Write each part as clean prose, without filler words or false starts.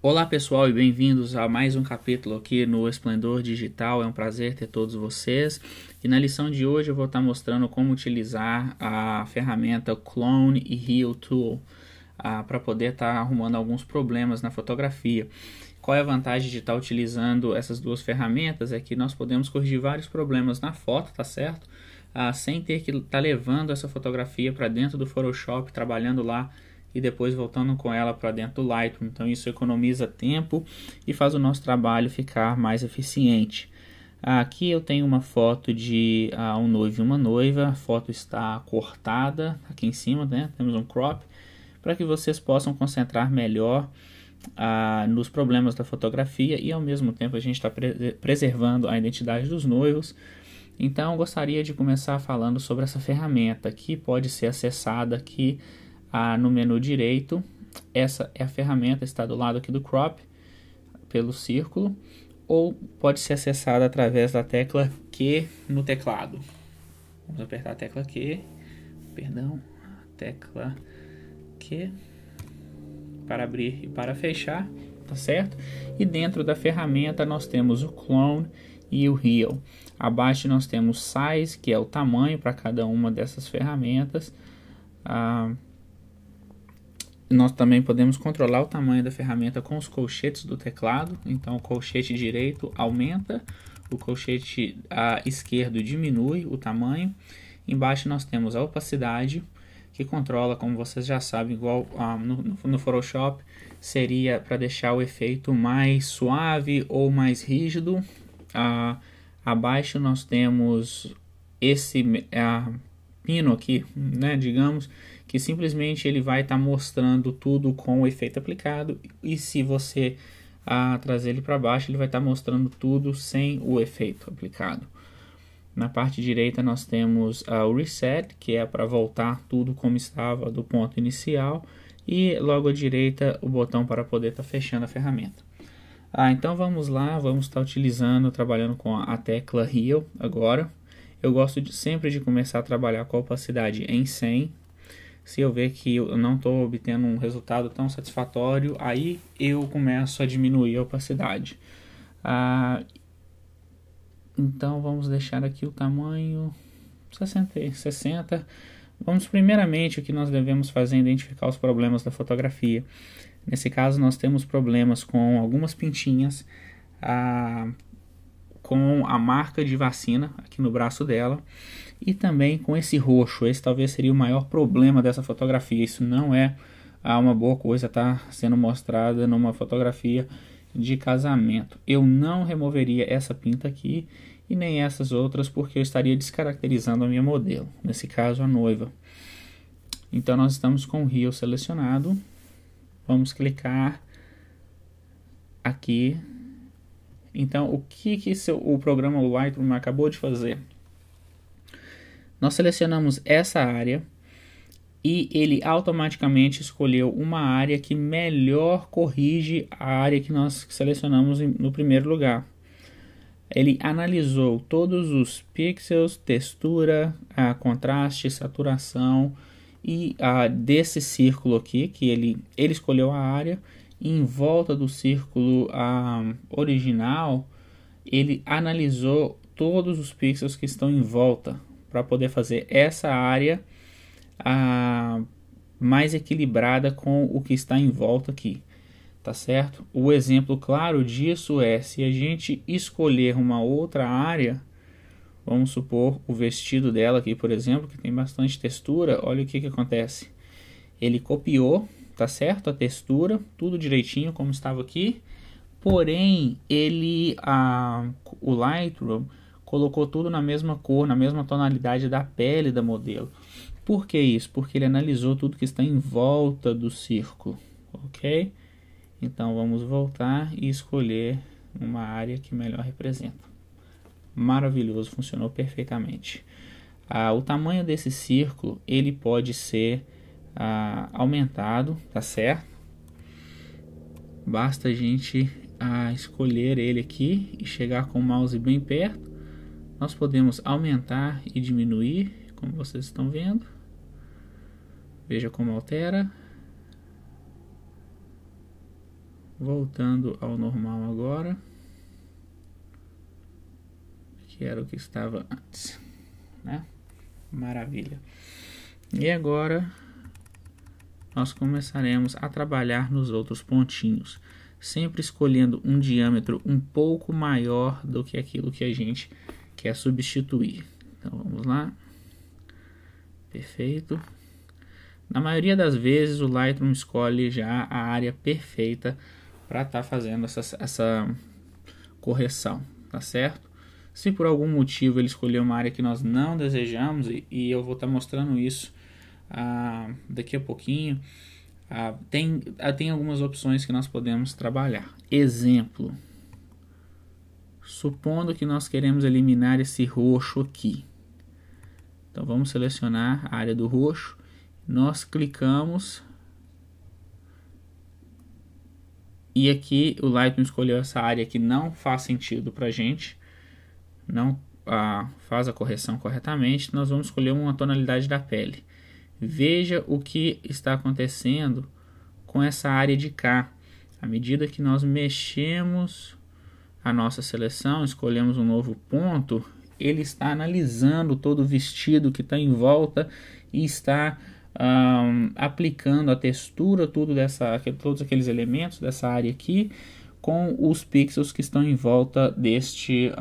Olá pessoal e bem-vindos a mais um capítulo aqui no Esplendor Digital. É um prazer ter todos vocês. E na lição de hoje eu vou estar mostrando como utilizar a ferramenta Clone e Heal Tool para poder estar arrumando alguns problemas na fotografia. Qual é a vantagem de estar utilizando essas duas ferramentas? É que nós podemos corrigir vários problemas na foto, tá certo? Sem ter que estar levando essa fotografia para dentro do Photoshop, trabalhando lá e depois voltando com ela para dentro do Lightroom. Então isso economiza tempo e faz o nosso trabalho ficar mais eficiente. Aqui eu tenho uma foto de um noivo e uma noiva. A foto está cortada aqui em cima, né? Temos um crop para que vocês possam concentrar melhor nos problemas da fotografia e ao mesmo tempo a gente está preservando a identidade dos noivos. Então eu gostaria de começar falando sobre essa ferramenta que pode ser acessada aqui no menu direito. Essa é a ferramenta, está do lado aqui do crop, pelo círculo, ou pode ser acessada através da tecla Q no teclado. Vamos apertar a tecla Q, tecla Q para abrir e para fechar, tá certo? E dentro da ferramenta nós temos o Clone e o Heal. Abaixo nós temos Size, que é o tamanho para cada uma dessas ferramentas. Nós também podemos controlar o tamanho da ferramenta com os colchetes do teclado. Então o colchete direito aumenta, o colchete esquerdo diminui o tamanho. Embaixo nós temos a opacidade, que controla, como vocês já sabem, igual no Photoshop, seria para deixar o efeito mais suave ou mais rígido. Abaixo nós temos esse pino aqui, né, digamos, que simplesmente ele vai estar mostrando tudo com o efeito aplicado, e se você trazer ele para baixo, ele vai estar mostrando tudo sem o efeito aplicado. Na parte direita nós temos o Reset, que é para voltar tudo como estava do ponto inicial, e logo à direita o botão para poder estar fechando a ferramenta. Então vamos lá, vamos estar trabalhando com a tecla Heal agora. Eu gosto sempre de começar a trabalhar com a opacidade em 100. Se eu ver que eu não estou obtendo um resultado tão satisfatório, aí eu começo a diminuir a opacidade. Então vamos deixar aqui o tamanho 60. Vamos primeiramente, o que nós devemos fazer é identificar os problemas da fotografia. Nesse caso nós temos problemas com algumas pintinhas, com a marca de vacina aqui no braço dela, e também com esse roxo. Esse talvez seria o maior problema dessa fotografia. Isso não é uma boa coisa estar sendo mostrada numa fotografia de casamento. Eu não removeria essa pinta aqui e nem essas outras, porque eu estaria descaracterizando a minha modelo, nesse caso a noiva. Então nós estamos com o Heal selecionado. Vamos clicar aqui. Então o que o programa Lightroom acabou de fazer? Nós selecionamos essa área e ele automaticamente escolheu uma área que melhor corrige a área que nós selecionamos no primeiro lugar. Ele analisou todos os pixels, textura, contraste, saturação e desse círculo aqui, que ele escolheu a área, e em volta do círculo original, ele analisou todos os pixels que estão em volta, para poder fazer essa área mais equilibrada com o que está em volta aqui, tá certo? O exemplo claro disso é, se a gente escolher uma outra área, vamos supor o vestido dela aqui, por exemplo, que tem bastante textura, olha o que acontece. Ele copiou, tá certo? A textura, tudo direitinho como estava aqui, porém o Lightroom colocou tudo na mesma cor, na mesma tonalidade da pele da modelo. Por que isso? Porque ele analisou tudo que está em volta do círculo, ok? Então vamos voltar e escolher uma área que melhor representa. Maravilhoso, funcionou perfeitamente. O tamanho desse círculo, ele pode ser aumentado, tá certo? Basta a gente escolher ele aqui e chegar com o mouse bem perto. Nós podemos aumentar e diminuir, como vocês estão vendo. Veja como altera. Voltando ao normal agora, que era o que estava antes, né? Maravilha. E agora nós começaremos a trabalhar nos outros pontinhos, sempre escolhendo um diâmetro um pouco maior do que aquilo que a gente quer substituir. Então vamos lá. Perfeito. Na maioria das vezes o Lightroom escolhe já a área perfeita para estar fazendo essa correção, tá certo? Se por algum motivo ele escolher uma área que nós não desejamos, e eu vou estar mostrando isso daqui a pouquinho, tem algumas opções que nós podemos trabalhar. Exemplo, supondo que nós queremos eliminar esse roxo aqui. Então vamos selecionar a área do roxo, nós clicamos e aqui o Lightroom escolheu essa área que não faz sentido para a gente, não faz a correção corretamente. Nós vamos escolher uma tonalidade da pele. Veja o que está acontecendo com essa área de cá. À medida que nós mexemos a nossa seleção, escolhemos um novo ponto, ele está analisando todo o vestido que está em volta e está aplicando a textura, todos aqueles elementos dessa área aqui, com os pixels que estão em volta deste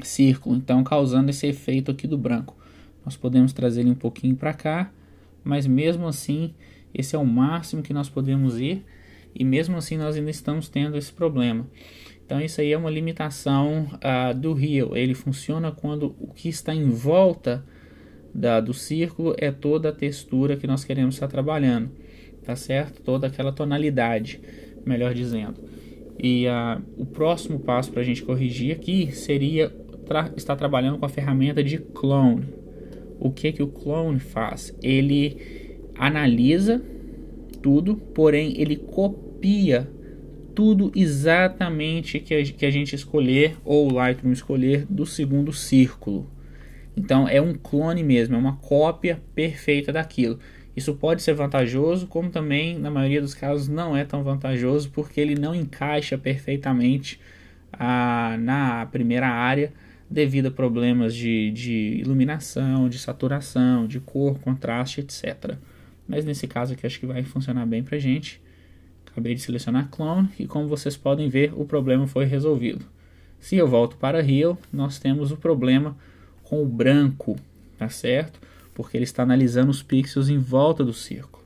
círculo, então causando esse efeito aqui do branco. Nós podemos trazer ele um pouquinho para cá, mas mesmo assim esse é o máximo que nós podemos ir, e mesmo assim nós ainda estamos tendo esse problema. Então isso aí é uma limitação do Real. Ele funciona quando o que está em volta do círculo é toda a textura que nós queremos estar trabalhando, tá certo? Toda aquela tonalidade, melhor dizendo. E o próximo passo para a gente corrigir aqui seria estar trabalhando com a ferramenta de Clone. O que o Clone faz? Ele analisa tudo, porém ele copia tudo exatamente que a gente escolher, ou o Lightroom escolher, do segundo círculo. Então é um clone mesmo, é uma cópia perfeita daquilo. Isso pode ser vantajoso, como também na maioria dos casos não é tão vantajoso, porque ele não encaixa perfeitamente na primeira área, devido a problemas de iluminação, de saturação, de cor, contraste, etc. Mas nesse caso aqui acho que vai funcionar bem pra gente. Acabei de selecionar Clone e, como vocês podem ver, o problema foi resolvido. Se eu volto para Real, nós temos o problema com o branco, tá certo? Porque ele está analisando os pixels em volta do círculo.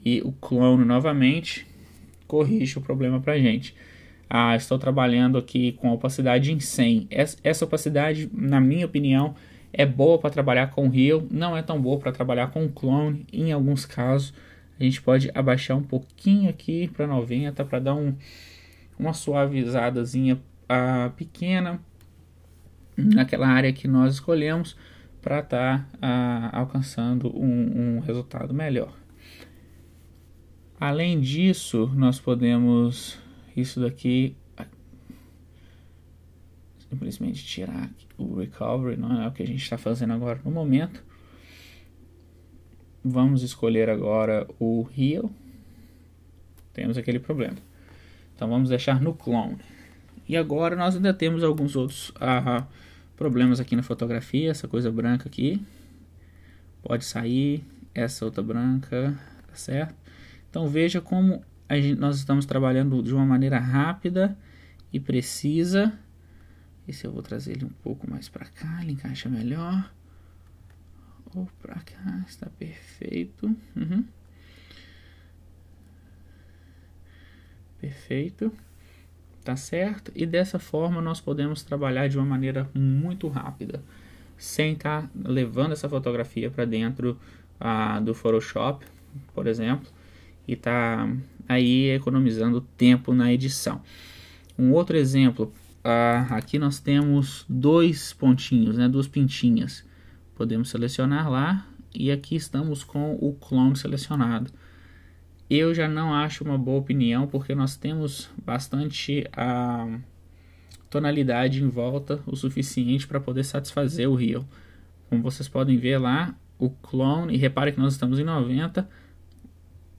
E o Clone novamente corrige o problema pra gente. Estou trabalhando aqui com opacidade em 100. Essa opacidade, na minha opinião, é boa para trabalhar com Real, não é tão boa para trabalhar com Clone. Em alguns casos a gente pode abaixar um pouquinho aqui para 90 para dar uma suavizadazinha pequena naquela área que nós escolhemos, para estar alcançando um resultado melhor. Além disso, nós podemos isso daqui simplesmente tirar o recovery, não é o que a gente está fazendo agora no momento. Vamos escolher agora o Real. Temos aquele problema. Então vamos deixar no Clone. E agora nós ainda temos alguns outros problemas aqui na fotografia. Essa coisa branca aqui pode sair. Essa outra branca, tá certo? Então veja como nós estamos trabalhando de uma maneira rápida e precisa. E se eu vou trazer ele um pouco mais para cá, ele encaixa melhor. Ou para cá, está perfeito. Perfeito. Tá certo? E dessa forma nós podemos trabalhar de uma maneira muito rápida, sem estar levando essa fotografia para dentro do Photoshop, por exemplo, e tá aí economizando tempo na edição. Um outro exemplo, aqui nós temos dois pontinhos, né, duas pintinhas. Podemos selecionar lá e aqui estamos com o Clone selecionado. Eu já não acho uma boa opinião, porque nós temos bastante tonalidade em volta o suficiente para poder satisfazer o Real. Como vocês podem ver lá, o Clone, e repare que nós estamos em 90,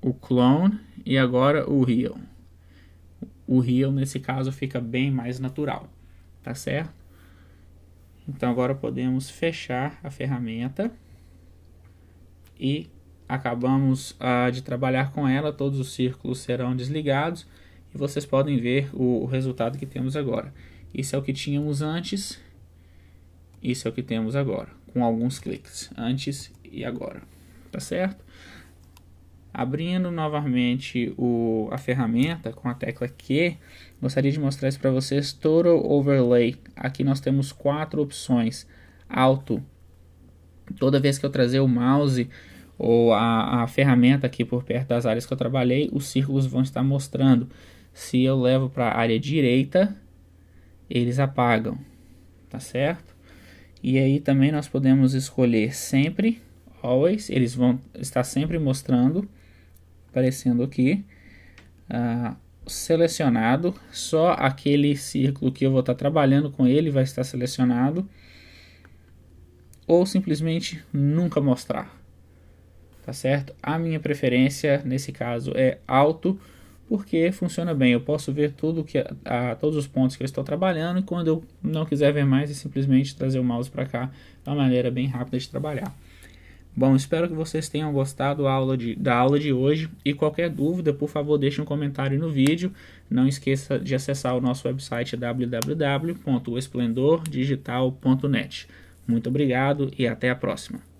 o Clone e agora o Real. O Heal, nesse caso, fica bem mais natural, tá certo? Então agora podemos fechar a ferramenta e acabamos de trabalhar com ela. Todos os círculos serão desligados e vocês podem ver o resultado que temos agora. Isso é o que tínhamos antes, isso é o que temos agora, com alguns cliques, antes e agora, tá certo? Abrindo novamente a ferramenta com a tecla Q, gostaria de mostrar isso para vocês. Total Overlay. Aqui nós temos 4 opções. Alto. Toda vez que eu trazer o mouse ou a ferramenta aqui por perto das áreas que eu trabalhei, os círculos vão estar mostrando. Se eu levo para a área direita, eles apagam, tá certo? E aí também nós podemos escolher sempre, always, eles vão estar sempre mostrando, aparecendo aqui, selecionado, só aquele círculo que eu vou estar trabalhando com ele vai estar selecionado, ou simplesmente nunca mostrar, tá certo? A minha preferência nesse caso é alto, porque funciona bem, eu posso ver tudo todos os pontos que eu estou trabalhando, e quando eu não quiser ver mais, é simplesmente trazer o mouse para cá, é uma maneira bem rápida de trabalhar. Bom, espero que vocês tenham gostado da aula de hoje, e qualquer dúvida, por favor, deixe um comentário no vídeo. Não esqueça de acessar o nosso website www.esplendordigital.net. Muito obrigado e até a próxima.